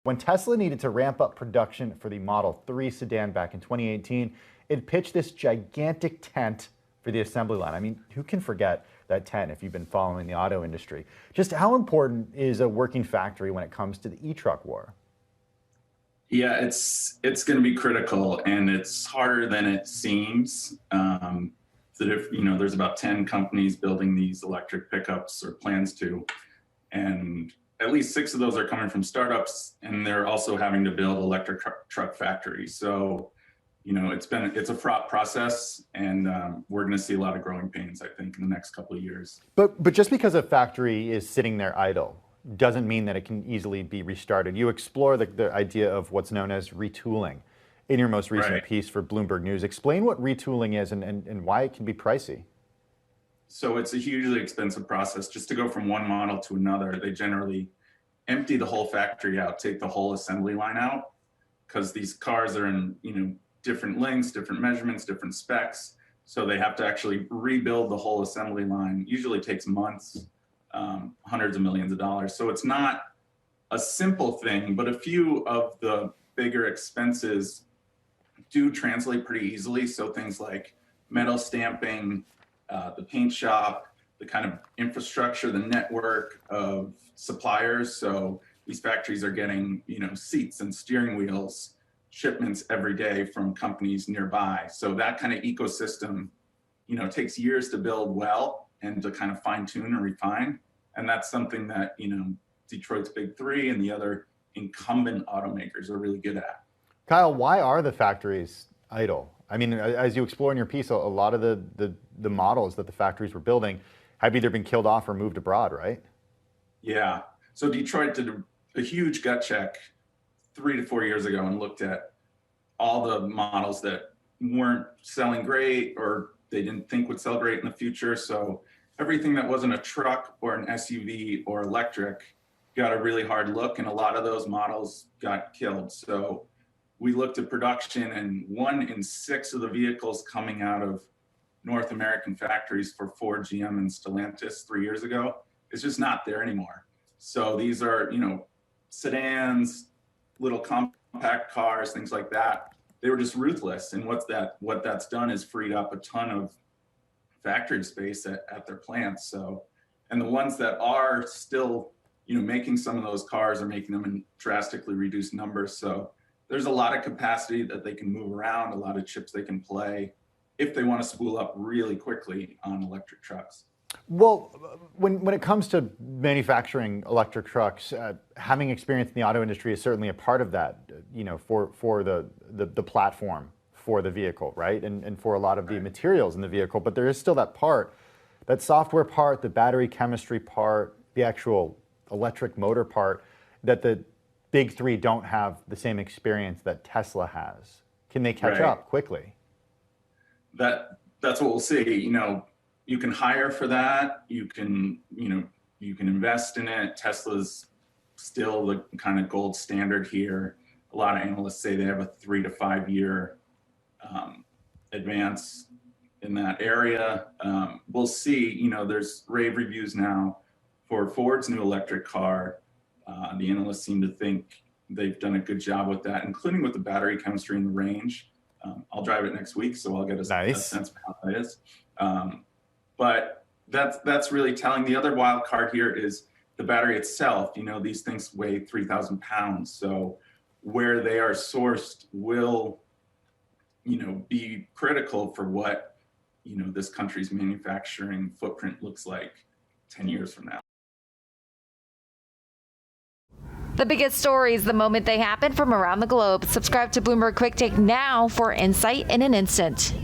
When Tesla needed to ramp up production for the Model 3 sedan back in 2018, it pitched this gigantic tent for the assembly line. I mean, who can forget that tent if you've been following the auto industry? Just how important is a working factory when it comes to the e-truck war? Yeah, it's going to be critical, and it's harder than it seems. There's about 10 companies building these electric pickups, or plans to, and at least 6 of those are coming from startups, and they're also having to build electric truck factories. So, it's a fraught process, and we're going to see a lot of growing pains, I think, in the next couple of years. But just because a factory is sitting there idle doesn't mean that it can easily be restarted. You explore the idea of what's known as retooling in your most recent piece for Bloomberg News. Explain what retooling is and why it can be pricey. So it's a hugely expensive process just to go from one model to another. They generally empty the whole factory out, take the whole assembly line out, because these cars are in different lengths, different measurements, different specs. So they have to actually rebuild the whole assembly line. Usually takes months, hundreds of millions of dollars. So it's not a simple thing, but a few of the bigger expenses do translate pretty easily. So things like metal stamping, the paint shop, the kind of infrastructure, the network of suppliers. So these factories are getting, seats and steering wheels, shipments every day from companies nearby. So that kind of ecosystem, takes years to build well and to kind of fine tune and refine. And that's something that, Detroit's Big Three and the other incumbent automakers are really good at. Kyle, why are the factories idle? I mean, as you explore in your piece, a lot of the models that the factories were building have either been killed off or moved abroad, right? Yeah. So Detroit did a huge gut check 3 to 4 years ago and looked at all the models that weren't selling great or they didn't think would sell great in the future. So everything that wasn't a truck or an SUV or electric got a really hard look, and a lot of those models got killed. So we looked at production, and 1 in 6 of the vehicles coming out of North American factories for Ford, GM, and Stellantis 3 years ago is just not there anymore. So these are, sedans, little compact cars, things like that. They were just ruthless. And what that's done is freed up a ton of factory space at their plants. So, and the ones that are still, making some of those cars are making them in drastically reduced numbers. So there's a lot of capacity that they can move around, a lot of chips they can play if they want to spool up really quickly on electric trucks. Well, when it comes to manufacturing electric trucks, having experience in the auto industry is certainly a part of that, for the platform for the vehicle, right? And for a lot of the materials in the vehicle. But there is still that part, that software part, the battery chemistry part, the actual electric motor part, that the Big Three don't have the same experience that Tesla has. Can they catch up quickly? That's what we'll see. You can hire for that. You can invest in it. Tesla's still the kind of gold standard here. A lot of analysts say they have a 3 to 5 year advance in that area. We'll see. There's rave reviews now for Ford's new electric car. The analysts seem to think they've done a good job with that, including with the battery chemistry and the range. I'll drive it next week, so I'll get a sense of how that is. But that's really telling. The other wild card here is the battery itself. These things weigh 3,000 pounds. So where they are sourced will, be critical for what, this country's manufacturing footprint looks like 10 years from now. The biggest stories the moment they happen from around the globe. Subscribe to Bloomberg Quick Take now for insight in an instant.